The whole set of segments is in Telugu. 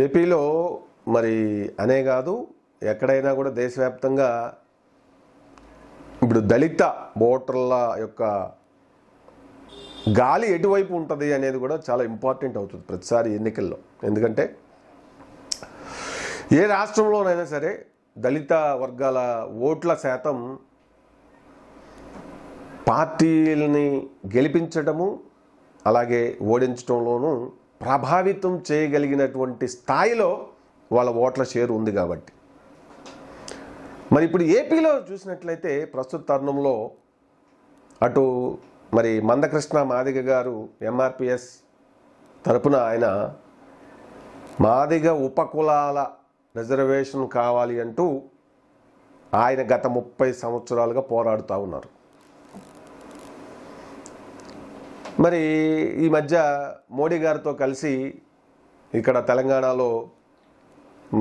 ఏపీలో మరి అనే కాదు ఎక్కడైనా కూడా దేశవ్యాప్తంగా ఇప్పుడు దళిత ఓటర్ల యొక్క గాలి ఎటువైపు ఉంటుంది అనేది కూడా చాలా ఇంపార్టెంట్ అవుతుంది ప్రతిసారి ఎన్నికల్లో. ఎందుకంటే ఏ రాష్ట్రంలోనైనా సరే దళిత వర్గాల ఓట్ల శాతం పార్టీలని గెలిపించడము అలాగే ఓడించడంలోనూ ప్రభావితం చేయగలిగినటువంటి స్థాయిలో వాళ్ళ ఓట్ల షేర్ ఉంది కాబట్టి. మరి ఇప్పుడు ఏపీలో చూసినట్లయితే ప్రస్తుత తరుణంలో అటు మరి మందకృష్ణ మాదిగ గారు ఎంఆర్పిఎస్ తరపున ఆయన మాదిగ ఉపకులాల రిజర్వేషన్ కావాలి అంటూ ఆయన గత 30 సంవత్సరాలుగా పోరాడుతూ ఉన్నారు. మరి ఈ మధ్య మోడీ గారితో కలిసి ఇక్కడ తెలంగాణలో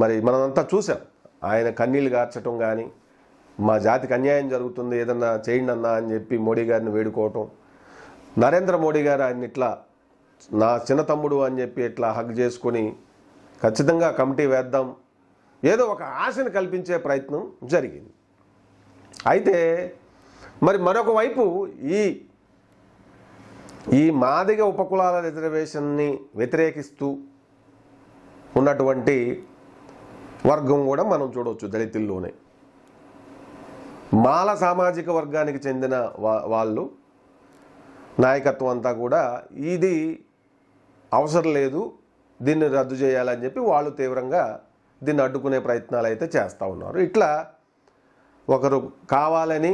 మరి మనమంతా చూసాం, ఆయన కన్నీళ్ళు గార్చడం కానీ, మా జాతికి అన్యాయం జరుగుతుంది ఏదన్నా చేయండి అన్నా అని చెప్పి మోడీ గారిని వేడుకోవటం, నరేంద్ర మోడీ గారు ఆయన ఇట్లా నా చిన్న తమ్ముడు అని చెప్పి ఇట్లా హగ్ చేసుకొని ఖచ్చితంగా కమిటీ వేద్దాం ఏదో ఒక ఆశను కల్పించే ప్రయత్నం జరిగింది. అయితే మరి మరొక వైపు ఈ మాదిగ ఉపకులాల రిజర్వేషన్ని వ్యతిరేకిస్తూ ఉన్నటువంటి వర్గం కూడా మనం చూడవచ్చు. దళితుల్లోనే మాల సామాజిక వర్గానికి చెందిన వాళ్ళు నాయకత్వం అంతా కూడా ఇది అవసరం లేదు, దీన్ని రద్దు చేయాలని చెప్పి వాళ్ళు తీవ్రంగా దీన్ని అడ్డుకునే ప్రయత్నాలు అయితే చేస్తూ ఉన్నారు. ఇట్లా ఒకరు కావాలని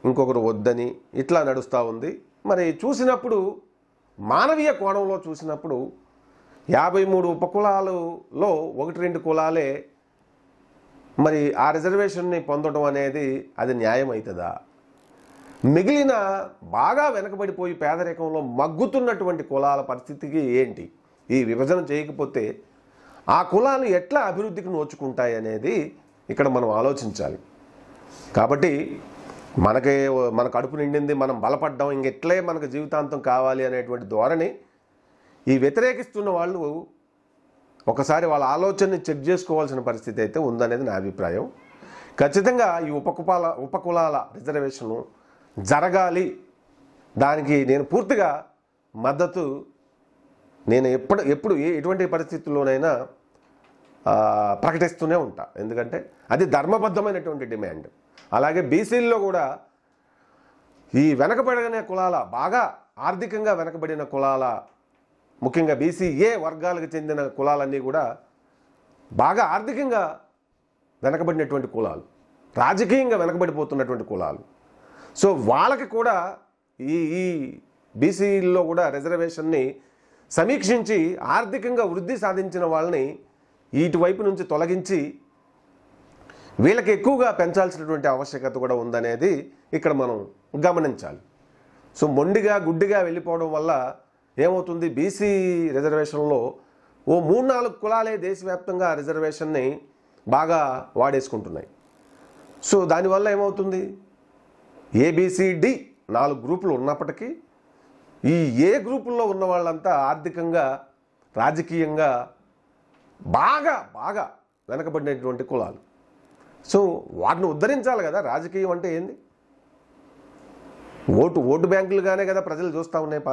ఇంకొకరు వద్దని ఇట్లా నడుస్తూ ఉంది. మరి చూసినప్పుడు మానవీయ కోణంలో చూసినప్పుడు 53 ఉపకులాలలో 1-2 కులాలే మరి ఆ రిజర్వేషన్ని పొందడం అనేది అది న్యాయం అవుతుందా? మిగిలిన బాగా వెనకబడిపోయి పేదరికంలో మగ్గుతున్నటువంటి కులాల పరిస్థితికి ఏంటి? ఈ విభజన చేయకపోతే ఆ కులాలు ఎట్లా అభివృద్ధికి నోచుకుంటాయి అనేది ఇక్కడ మనం ఆలోచించాలి. కాబట్టి మన కడుపు నిండింది, మనం బలపడ్డాం, ఇంకెట్లే మనకు జీవితాంతం కావాలి అనేటువంటి ధోరణి ఈ వ్యతిరేకిస్తున్న వాళ్ళు ఒకసారి వాళ్ళ ఆలోచనని చెక్ చేసుకోవాల్సిన పరిస్థితి అయితే ఉందనేది నా అభిప్రాయం. ఖచ్చితంగా ఈ ఉపకులాల రిజర్వేషను జరగాలి, దానికి నేను పూర్తిగా మద్దతు నేను ఎప్పుడు ఎటువంటి పరిస్థితుల్లోనైనా ప్రకటిస్తూనే ఉంటా. ఎందుకంటే అది ధర్మబద్ధమైనటువంటి డిమాండ్. అలాగే బీసీల్లో కూడా ఈ వెనకబడిన కులాల, బాగా ఆర్థికంగా వెనకబడిన కులాల, ముఖ్యంగా బీసీఏ వర్గాలకు చెందిన కులాలన్నీ కూడా బాగా ఆర్థికంగా వెనకబడినటువంటి కులాలు, రాజకీయంగా వెనకబడిపోతున్నటువంటి కులాలు. సో వాళ్ళకి కూడా ఈ బీసీల్లో కూడా రిజర్వేషన్ని సమీక్షించి ఆర్థికంగా వృద్ధి సాధించిన వాళ్ళని ఇటువైపు నుంచి తొలగించి వీళ్ళకి ఎక్కువగా పెంచాల్సినటువంటి ఆవశ్యకత కూడా ఉందనేది ఇక్కడ మనం గమనించాలి. సో మొండిగా గుడ్డిగా వెళ్ళిపోవడం వల్ల ఏమవుతుంది, బీసీ రిజర్వేషన్లో ఓ 3-4 కులాలే దేశవ్యాప్తంగా రిజర్వేషన్ని బాగా వాడేసుకుంటున్నాయి. సో దానివల్ల ఏమవుతుంది, ఏబిసిడి 4 గ్రూపులు ఉన్నప్పటికీ ఈ ఏ గ్రూపుల్లో ఉన్న వాళ్ళంతా ఆర్థికంగా రాజకీయంగా బాగా బాగా వెనకబడినటువంటి కులాలు. సో వాటిని ఉద్ధరించాలి కదా. రాజకీయం అంటే ఏంది? ఓటు బ్యాంకులుగానే కదా ప్రజలు చూస్తూ ఉన్నాయి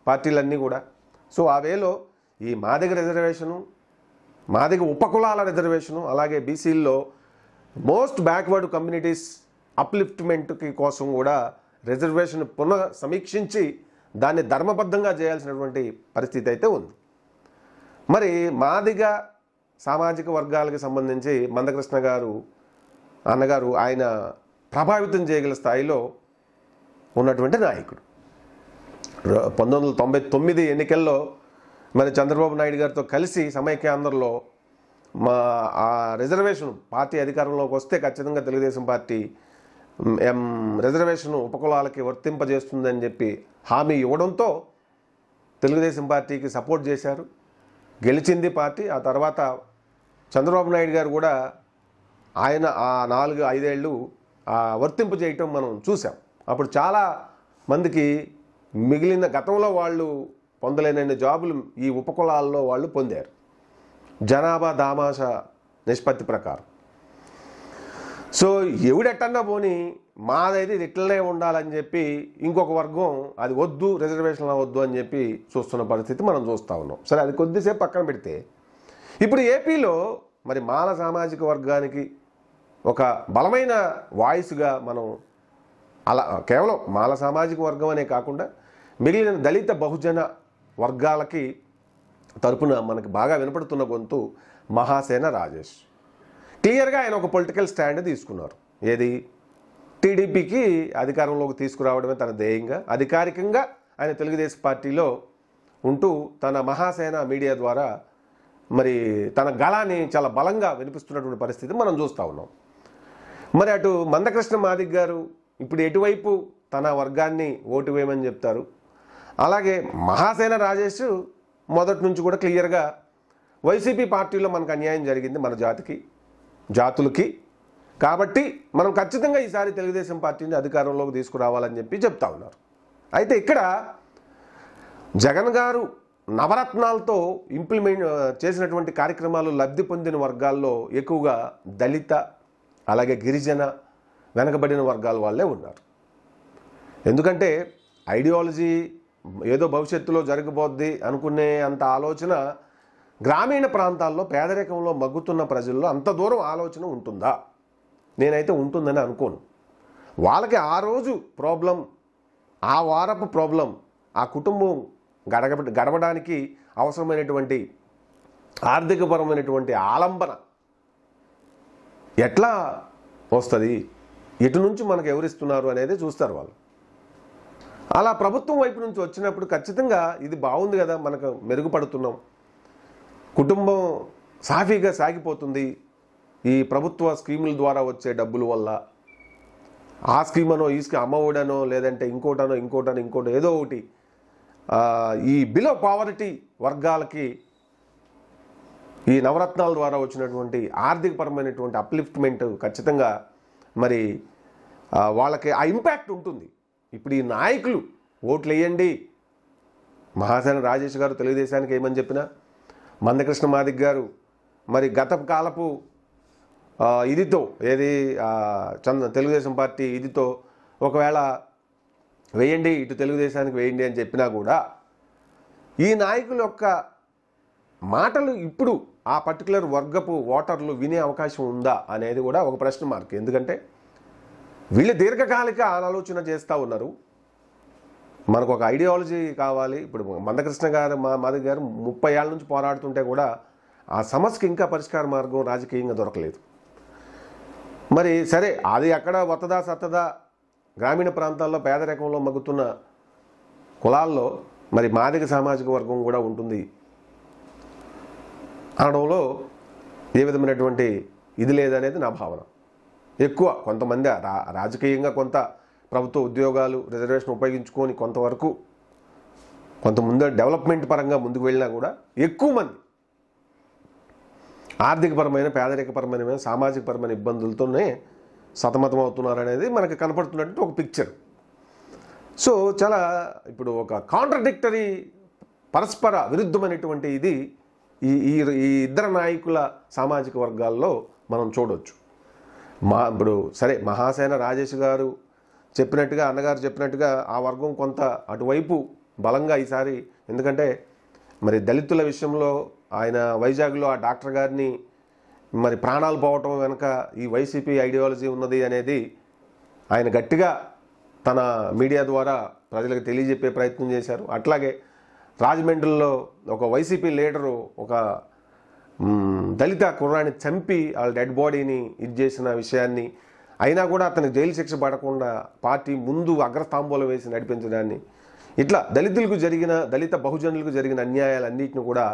పార్టీలన్నీ కూడా. సో ఆ వేలో ఈ మాదిగ రిజర్వేషను, మాదిగ ఉపకులాల రిజర్వేషను, అలాగే బీసీల్లో మోస్ట్ బ్యాక్వర్డ్ కమ్యూనిటీస్ అప్లిఫ్ట్మెంట్కి కోసం కూడా రిజర్వేషన్ పునః సమీక్షించి దాన్ని ధర్మబద్ధంగా చేయాల్సినటువంటి పరిస్థితి అయితే ఉంది. మరి మాదిగ సామాజిక వర్గాలకు సంబంధించి మందకృష్ణ గారు అన్నగారు ఆయన ప్రభావితం చేయగల స్థాయిలో ఉన్నటువంటి నాయకుడు. 1999 ఎన్నికల్లో మరి చంద్రబాబు నాయుడు గారితో కలిసి సమైక్యాంధ్రలో ఆ రిజర్వేషన్ పార్టీ అధికారంలోకి వస్తే ఖచ్చితంగా తెలుగుదేశం పార్టీ రిజర్వేషన్ ఉపకులాలకి వర్తింపజేస్తుందని చెప్పి హామీ ఇవ్వడంతో తెలుగుదేశం పార్టీకి సపోర్ట్ చేశారు, గెలిచింది పార్టీ. ఆ తర్వాత చంద్రబాబు నాయుడు గారు కూడా ఆయన ఆ 4-5 ఏళ్ళు వర్తింపు చేయటం మనం చూసాం. అప్పుడు చాలా మందికి మిగిలిన గతంలో వాళ్ళు పొందలేనన్ని జాబులు ఈ ఉపకులాల్లో వాళ్ళు పొందారు. జనాభా దామాషా నిష్పత్తి ప్రకారం. సో ఎవడెట్టన్నా పోని మాదైతే ఇది ఇట్లనే ఉండాలని చెప్పి ఇంకొక వర్గం అది వద్దు, రిజర్వేషన్లు వద్దు అని చెప్పి చూస్తున్న పరిస్థితి మనం చూస్తూ ఉన్నాం. సరే, అది కొద్దిసేపు పక్కన పెడితే ఇప్పుడు ఏపీలో మరి మాల సామాజిక వర్గానికి ఒక బలమైన వాయిస్గా మనం అలా కేవలం మాల సామాజిక వర్గం అనే కాకుండా మిగిలిన దళిత బహుజన వర్గాలకి తరపున మనకి బాగా వినపడుతున్న గొంతు మహాసేన రాజేష్. క్లియర్గా ఆయన ఒక పొలిటికల్ స్టాండ్ తీసుకున్నారు. ఏది? టీడీపీకి అధికారంలోకి తీసుకురావడమే తన ధ్యేయంగా, అధికారికంగా ఆయన తెలుగుదేశం పార్టీలో ఉంటూ తన మహాసేన మీడియా ద్వారా మరి తన గళాన్ని చాలా బలంగా వినిపిస్తున్నటువంటి పరిస్థితి మనం చూస్తూ ఉన్నాం. మరి అటు మందకృష్ణ మాదిగ గారు ఇప్పుడు ఎటువైపు తన వర్గాన్ని ఓటు వేయమని చెప్తారు, అలాగే మహాసేన రాజేష్ మొదటి నుంచి కూడా క్లియర్గా వైసీపీ పార్టీలో మనకు అన్యాయం జరిగింది మన జాతులకి, కాబట్టి మనం ఖచ్చితంగా ఈసారి తెలుగుదేశం పార్టీని అధికారంలోకి తీసుకురావాలని చెప్పి చెప్తా ఉన్నారు. అయితే ఇక్కడ జగన్ గారు నవరత్నాలతో ఇంప్లిమెంట్ చేసినటువంటి కార్యక్రమాలు లబ్ధి పొందిన వర్గాల్లో ఎక్కువగా దళిత, అలాగే గిరిజన, వెనకబడిన వర్గాల వాళ్ళే ఉన్నారు. ఎందుకంటే ఐడియాలజీ ఏదో భవిష్యత్తులో జరగబోద్ది అనుకునే అంత ఆలోచన గ్రామీణ ప్రాంతాల్లో పేదరికంలో మగ్గుతున్న ప్రజల్లో అంత దూరం ఆలోచన ఉంటుందా? నేనైతే ఉంటుందని అనుకోను. వాళ్ళకి ఆ రోజు ప్రాబ్లం, ఆ వారపు ప్రాబ్లం, ఆ కుటుంబం గడవడానికి అవసరమైనటువంటి ఆర్థికపరమైనటువంటి ఆలంబన ఎట్లా వస్తుంది, ఎటు నుంచి మనకు ఎవరిస్తున్నారు అనేది చూస్తారు వాళ్ళు. అలా ప్రభుత్వం వైపు నుంచి వచ్చినప్పుడు ఖచ్చితంగా ఇది బాగుంది కదా, మనకు మెరుగుపడుతున్నాం, కుటుంబం సాఫీగా సాగిపోతుంది ఈ ప్రభుత్వ స్కీముల ద్వారా వచ్చే డబ్బుల వల్ల. ఆ స్కీమ్ అనో, ఈ స్కీమ్ అమ్మఒడనో, లేదంటే ఇంకోటో ఏదో ఒకటి ఈ బిలో పావర్టీ వర్గాలకి ఈ నవరత్నాల ద్వారా వచ్చినటువంటి ఆర్థికపరమైనటువంటి అప్లిఫ్ట్మెంట్ ఖచ్చితంగా మరి వాళ్ళకి ఆ ఇంపాక్ట్ ఉంటుంది. ఇప్పుడు ఈ నాయకులు ఓట్లు వేయండి, మహాసేన రాజేష్ గారు తెలుగుదేశానికి ఏమని చెప్పినా, మందకృష్ణ మాదిగ గారు మరి గత కాలపు ఇదితో ఏది తెలుగుదేశం పార్టీ ఇదితో ఒకవేళ వేయండి, ఇటు తెలుగుదేశానికి వేయండి అని చెప్పినా కూడా ఈ నాయకుల యొక్క మాటలు ఇప్పుడు ఆ పర్టికులర్ వర్గపు ఓటర్లు వినే అవకాశం ఉందా అనేది కూడా ఒక ప్రశ్న మార్క్. ఎందుకంటే వీళ్ళు దీర్ఘకాలిక ఆలోచన చేస్తూ ఉన్నారు. మనకు ఒక ఐడియాలజీ కావాలి. ఇప్పుడు మందకృష్ణ గారు మాదిగ గారు 30 ఏళ్ళ నుంచి పోరాడుతుంటే కూడా ఆ సమస్యకి ఇంకా పరిష్కార మార్గం రాజకీయంగా దొరకలేదు. మరి సరే, అది అక్కడ వత్తదా సత్తదా గ్రామీణ ప్రాంతాల్లో పేదరికంలో మగ్గుతున్న కులాల్లో మరి మాదిగ సామాజిక వర్గం కూడా ఉంటుంది అనడంలో ఏ విధమైనటువంటి ఇది లేదనేది నా భావన. ఎక్కువ కొంతమంది రాజకీయంగా కొంత ప్రభుత్వ ఉద్యోగాలు రిజర్వేషన్ ఉపయోగించుకొని కొంత ముందు డెవలప్మెంట్ పరంగా ముందుకు వెళ్ళినా కూడా ఎక్కువ మంది ఆర్థికపరమైన, పేదరికపరమైన, సామాజికపరమైన ఇబ్బందులతోనే సతమతం అవుతున్నారనేది మనకు కనపడుతున్నట్టు ఒక పిక్చర్. సో చాలా ఇప్పుడు ఒక కాంట్రడిక్టరీ, పరస్పర విరుద్ధమైనటువంటి ఇది ఈ ఇద్దరు నాయకుల సామాజిక వర్గాల్లో మనం చూడవచ్చు. ఇప్పుడు సరే, మహాసేన రాజేష్ గారు చెప్పినట్టుగా, అన్నగారు చెప్పినట్టుగా ఆ వర్గం కొంత అటువైపు బలంగా ఈసారి, ఎందుకంటే మరి దళితుల విషయంలో ఆయన వైజాగ్లో ఆ డాక్టర్ గారిని మరి ప్రాణాలు పోవటం వెనక ఈ వైసీపీ ఐడియాలజీ ఉన్నది అనేది ఆయన గట్టిగా తన మీడియా ద్వారా ప్రజలకు తెలియజెప్పే ప్రయత్నం చేశారు. అట్లాగే రాజమండ్రిలో ఒక వైసీపీ లీడరు ఒక దళిత కుర్రాన్ని చంపి వాళ్ళ డెడ్ బాడీని ఇది చేసిన విషయాన్ని, అయినా కూడా అతనికి జైలు శిక్ష పడకుండా పార్టీ ముందు అగ్రస్తాంబూలం వేసి నడిపించడాన్ని, ఇట్లా దళిత బహుజనులకు జరిగిన అన్యాయాలన్నింటిని కూడా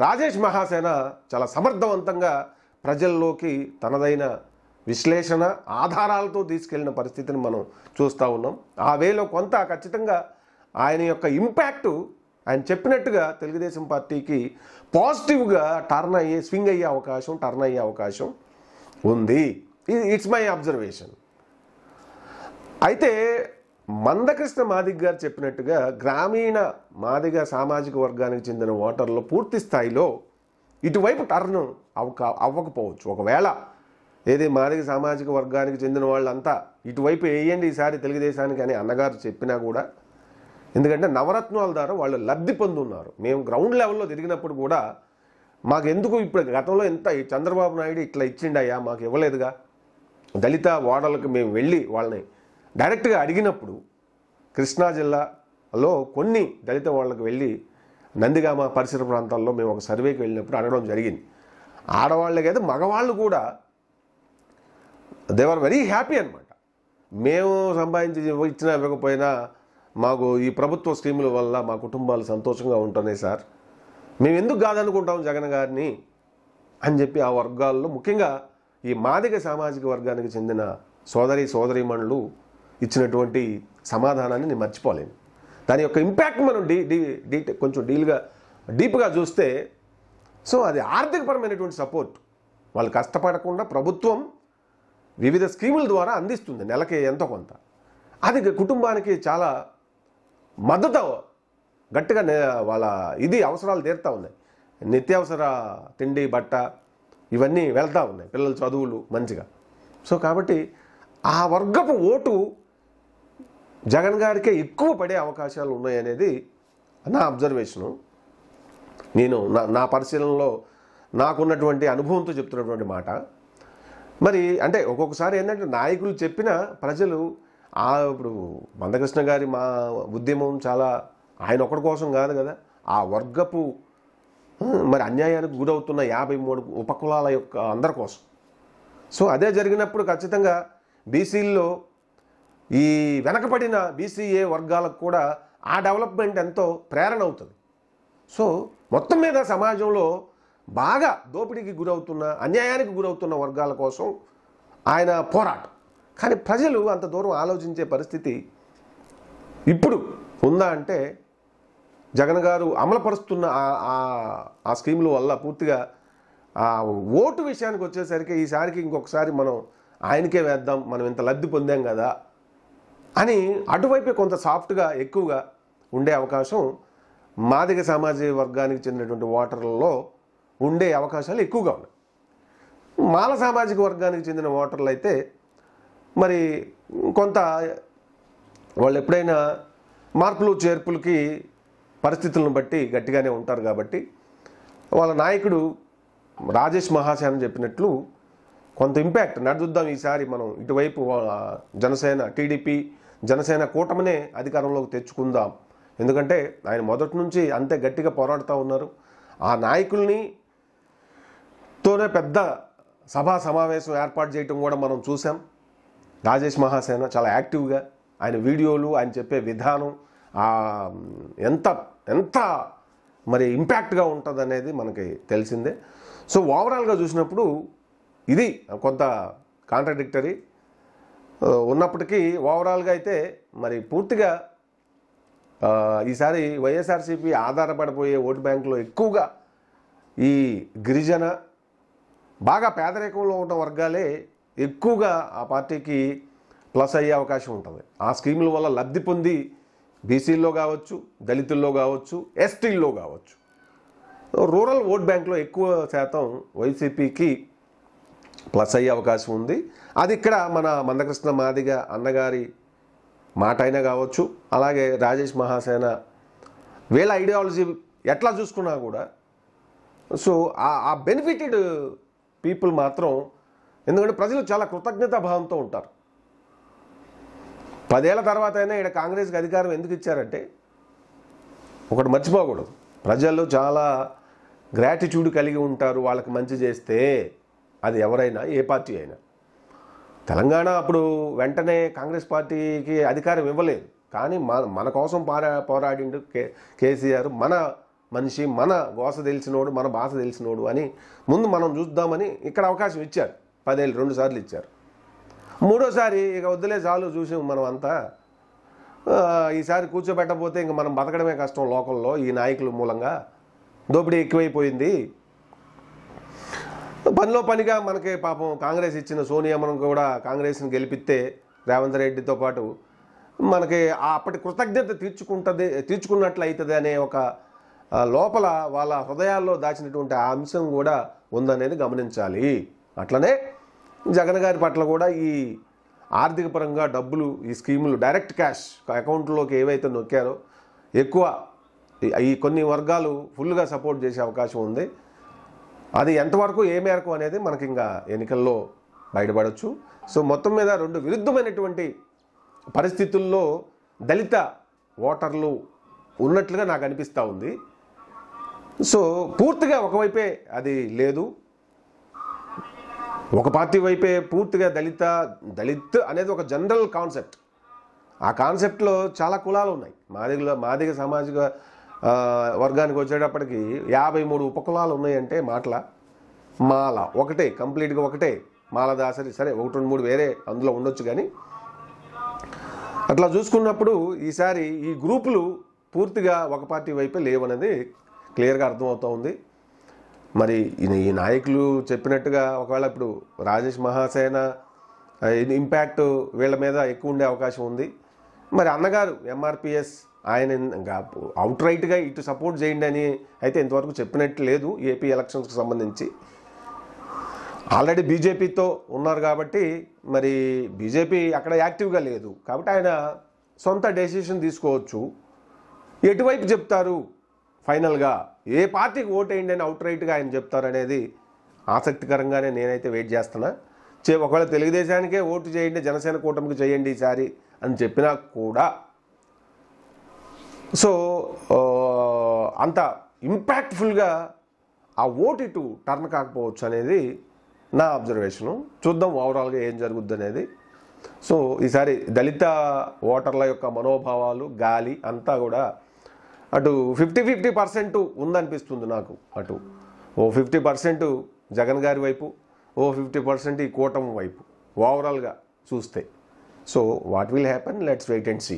రాజేష్ మహాసేన చాలా సమర్థవంతంగా ప్రజల్లోకి తనదైన విశ్లేషణ ఆధారాలతో తీసుకెళ్లిన పరిస్థితిని మనం చూస్తూ ఉన్నాం. ఆ వేలో కొంత ఖచ్చితంగా ఆయన యొక్క ఇంపాక్టు ఆయన చెప్పినట్టుగా తెలుగుదేశం పార్టీకి పాజిటివ్గా స్వింగ్ అయ్యే అవకాశం ఉంది. It's my observation. అయితే మందకృష్ణ మాదిగ గారు చెప్పినట్టుగా గ్రామీణ మాదిగ సామాజిక వర్గానికి చెందిన ఓటర్లు పూర్తి స్థాయిలో ఇటువైపు టర్న్ అవ్వకపోవచ్చు. ఒకవేళ ఏది మాదిగ సామాజిక వర్గానికి చెందిన వాళ్ళంతా ఇటువైపు వేయండి ఈసారి తెలుగుదేశానికి అని అన్నగారు చెప్పినా కూడా, ఎందుకంటే నవరత్నాల ద్వారా వాళ్ళు లబ్ధి పొందున్నారు. మేము గ్రౌండ్ లెవెల్లో తిరిగినప్పుడు కూడా మాకెందుకు ఇప్పుడు గతంలో ఎంత చంద్రబాబు నాయుడు ఇట్లా ఇచ్చిండయ్యా, మాకు ఇవ్వలేదుగా. దళిత వాడలకు మేము వెళ్ళి వాళ్ళని డైరెక్ట్గా అడిగినప్పుడు కృష్ణా జిల్లాలో కొన్ని దళిత వాళ్ళకి వెళ్ళి నందిగామ పరిసర ప్రాంతాల్లో మేము ఒక సర్వేకి వెళ్ళినప్పుడు అడగడం జరిగింది. ఆడవాళ్ళకైతే మగవాళ్ళు కూడా దే ఆర్ వెరీ హ్యాపీ అనమాట. మేము సంపాదించి ఇచ్చినా ఇవ్వకపోయినా మాకు ఈ ప్రభుత్వ స్కీముల వల్ల మా కుటుంబాలు సంతోషంగా ఉంటున్నాయి సార్, మేము ఎందుకు కాదనుకుంటాం జగన్ గారిని అని చెప్పి ఆ వర్గాల్లో ముఖ్యంగా ఈ మాదిగ సామాజిక వర్గానికి చెందిన సోదరీమణులు ఇచ్చినటువంటి సమాధానాన్ని నేను మర్చిపోలేను. దాని యొక్క ఇంపాక్ట్ మనం కొంచెం డీప్గా చూస్తే, సో అది ఆర్థికపరమైనటువంటి సపోర్ట్ వాళ్ళు కష్టపడకుండా ప్రభుత్వం వివిధ స్కీముల ద్వారా అందిస్తుంది నెలకి ఎంతో కొంత. అది కుటుంబానికి చాలా మద్దతు, గట్టిగా వాళ్ళ అవసరాలు తీరుతూ ఉన్నాయి. నిత్యావసర తిండి బట్ట ఇవన్నీ వెళ్తూ ఉన్నాయి, పిల్లల చదువులు మంచిగా. సో కాబట్టి ఆ వర్గపు ఓటు జగన్ గారికే ఎక్కువ పడే అవకాశాలు ఉన్నాయనేది నా అబ్జర్వేషను. నేను నా పరిశీలనలో నాకున్నటువంటి అనుభవంతో చెప్తున్నటువంటి మాట. మరి అంటే ఒక్కొక్కసారి ఏంటంటే నాయకులు చెప్పిన ప్రజలు ఇప్పుడు మందకృష్ణ గారి మా ఉద్యమం చాలా ఆయన ఒక్కడి కోసం కాదు కదా, ఆ వర్గపు మరి అన్యాయానికి గురవుతున్న 53 ఉపకులాల యొక్క అందరి కోసం. సో అదే జరిగినప్పుడు ఖచ్చితంగా బీసీల్లో ఈ వెనకబడిన బీసీఏ వర్గాలకు కూడా ఆ డెవలప్మెంట్ ఎంతో ప్రేరణ అవుతుంది. సో మొత్తం మీద సమాజంలో బాగా దోపిడీకి గురవుతున్న అన్యాయానికి గురవుతున్న వర్గాల కోసం ఆయన పోరాటం. కానీ ప్రజలు అంత దూరం ఆలోచించే పరిస్థితి ఇప్పుడు ఉందా అంటే జగన్ గారు అమలుపరుస్తున్న ఆ స్కీముల వల్ల పూర్తిగా ఆ ఓటు విషయానికి వచ్చేసరికి ఈసారికి ఇంకొకసారి మనం ఆయనకే వేద్దాం, మనం ఇంత లబ్ధి పొందాం కదా అని అటువైపే కొంత సాఫ్ట్గా ఎక్కువగా ఉండే అవకాశం మాదిగ సామాజిక వర్గానికి చెందినటువంటి ఓటర్లలో ఉండే అవకాశాలు ఎక్కువగా ఉన్నాయి. మాల సామాజిక వర్గానికి చెందిన ఓటర్లు అయితే మరి కొంత వాళ్ళు ఎప్పుడైనా మార్పులు చేర్పులకి పరిస్థితులను బట్టి గట్టిగానే ఉంటారు కాబట్టి వాళ్ళ నాయకుడు రాజేష్ మహాసేన చెప్పినట్లు కొంత ఇంపాక్ట్ నడుద్దాం ఈసారి మనం ఇటువైపు జనసేన టీడీపీ జనసేన కూటమినే అధికారంలోకి తెచ్చుకుందాం. ఎందుకంటే ఆయన మొదటి నుంచి అంతే గట్టిగా పోరాడుతూ ఉన్నారు. ఆ నాయకుల్ని తోనే పెద్ద సభా సమావేశం ఏర్పాటు చేయటం కూడా మనం చూసాం. రాజేష్ మహాసేన చాలా యాక్టివ్గా ఆయన వీడియోలు, ఆయన చెప్పే విధానం ఎంత ఎంత మరి ఇంపాక్ట్గా ఉంటుంది అనేది మనకి తెలిసిందే. సో ఓవరాల్గా చూసినప్పుడు ఇది కొంత కాంట్రడిక్టరీ ఉన్నప్పటికీ ఓవరాల్గా అయితే మరి పూర్తిగా ఈసారి వైఎస్ఆర్సీపీ ఆధారపడిపోయే ఓటు బ్యాంకులో ఎక్కువగా ఈ గిరిజన బాగా పేదరికంలో ఉన్న వర్గాలే ఎక్కువగా ఆ పార్టీకి ప్లస్ అయ్యే అవకాశం ఉంటుంది. ఆ స్కీముల వల్ల లబ్ధి పొంది బీసీల్లో కావచ్చు, దళితుల్లో కావచ్చు, ఎస్టీల్లో కావచ్చు, రూరల్ ఓట్ బ్యాంక్లో ఎక్కువ శాతం వైసీపీకి ప్లస్ అయ్యే అవకాశం ఉంది. అది ఇక్కడ మన మందకృష్ణ మాదిగ అన్నగారి మాట అయినా కావచ్చు, అలాగే రాజేష్ మహాసేన వీళ్ళ ఐడియాలజీ ఎట్లా చూసుకున్నా కూడా సో ఆ బెనిఫిటెడ్ పీపుల్ మాత్రం, ఎందుకంటే ప్రజలు చాలా కృతజ్ఞతా భావంతో ఉంటారు. 10 ఏళ్ల తర్వాత అయినా ఇక్కడ కాంగ్రెస్కి అధికారం ఎందుకు ఇచ్చారంటే ఒకటి మర్చిపోకూడదు, ప్రజలు చాలా గ్రాటిట్యూడ్ కలిగి ఉంటారు వాళ్ళకి మంచి చేస్తే. అది ఎవరైనా ఏ పార్టీ అయినా. తెలంగాణ అప్పుడు వెంటనే కాంగ్రెస్ పార్టీకి అధికారం ఇవ్వలేదు, కానీ మన కోసం పోరాడిండు కేసీఆర్. మన మనిషి, మన గోస తెలిసినోడు, మన భాష తెలిసినోడు అని ముందు మనం చూద్దామని ఇక్కడ అవకాశం ఇచ్చారు. 10 ఏళ్ళు 2 సార్లు ఇచ్చారు. 3ఓసారి ఇక వద్దులే చాలు చూసాం మనం అంతా, ఈసారి కూర్చోబెట్టకపోతే ఇంక మనం బతకడమే కష్టం లోకల్లో, ఈ నాయకుల మూలంగా దోపిడీ ఎక్కువైపోయింది. పనిలో పనిగా మనకి పాపం కాంగ్రెస్ ఇచ్చిన సోనియా మనం కూడా కాంగ్రెస్ని గెలిపిస్తే రేవంత్ రెడ్డితో పాటు మనకి అప్పటి కృతజ్ఞత తీర్చుకున్నట్లు అవుతుంది అనే ఒక లోపల వాళ్ళ హృదయాల్లో దాచినటువంటి ఆ అంశం కూడా ఉందనేది గమనించాలి. అట్లనే జగన్ గారి పట్ల కూడా ఈ ఆర్థిక పరంగా డబ్బులు, ఈ స్కీములు డైరెక్ట్ క్యాష్ అకౌంట్లోకి ఏవైతే నొక్కారో ఎక్కువ ఈ కొన్ని వర్గాలు ఫుల్గా సపోర్ట్ చేసే అవకాశం ఉంది. అది ఎంతవరకు ఏ మేరకు అనేది మనకి ఇంకా ఎన్నికల్లో బయటపడవచ్చు. సో మొత్తం మీద రెండు విరుద్ధమైనటువంటి పరిస్థితుల్లో దళిత ఓటర్లు ఉన్నట్లుగా నాకు అనిపిస్తూ ఉంది. సో పూర్తిగా ఒకవైపే అది లేదు, ఒక పార్టీ వైపే పూర్తిగా దళిత్ అనేది ఒక జనరల్ కాన్సెప్ట్. ఆ కాన్సెప్ట్లో చాలా కులాలు ఉన్నాయి. మాదిగ సామాజిక వర్గానికి వచ్చేటప్పటికి 53 ఉపకులాలు ఉన్నాయంటే మాటల మాల ఒకటే, కంప్లీట్గా ఒకటే మాలదాసరి. సరే 1-2-3 వేరే అందులో ఉండొచ్చు, కానీ అట్లా చూసుకున్నప్పుడు ఈసారి ఈ గ్రూపులు పూర్తిగా ఒక పార్టీ వైపే లేవనేది క్లియర్గా అర్థమవుతూ ఉంది. మరి ఈ నాయకులు చెప్పినట్టుగా ఒకవేళ ఇప్పుడు రాజేష్ మహాసేన ఇంపాక్ట్ వీళ్ళ మీద ఎక్కువ ఉండే అవకాశం ఉంది. మరి అన్నగారు ఎంఆర్పిఎస్ ఆయన ఇంకా అవుట్ రైట్గా ఇటు సపోర్ట్ చేయండి అని అయితే ఇంతవరకు చెప్పినట్టు లేదు. ఏపీ ఎలక్షన్స్కి సంబంధించి ఆల్రెడీ బీజేపీతో ఉన్నారు కాబట్టి మరి బీజేపీ అక్కడ యాక్టివ్గా లేదు కాబట్టి ఆయన సొంత డెసిషన్ తీసుకోవచ్చు. ఎటువైపు చెప్తారు ఫైనల్గా, ఏ పార్టీకి ఓటేయండి అని అవుట్ రైట్గా ఆయన చెప్తారనేది ఆసక్తికరంగానే నేనైతే వెయిట్ చేస్తున్నా. ఒకవేళ తెలుగుదేశానికే ఓటు చేయండి, జనసేన కూటమికి చేయండి ఈసారి అని చెప్పినా కూడా సో అంత ఇంపాక్ట్ఫుల్గా ఆ ఓటు ఇటు టర్న్ కాకపోవచ్చు అనేది నా అబ్జర్వేషను. చూద్దాం ఓవరాల్గా ఏం జరుగుద్ది అనేది. సో ఈసారి దళిత ఓటర్ల యొక్క మనోభావాలు గాలి అంతా కూడా అటు 50-50% ఉందనిపిస్తుంది నాకు. అటు ఓ 50% జగన్ గారి వైపు, ఓ 50% ఈ కూటమి వైపు ఓవరాల్గా చూస్తే. So what will happen, let's wait and see.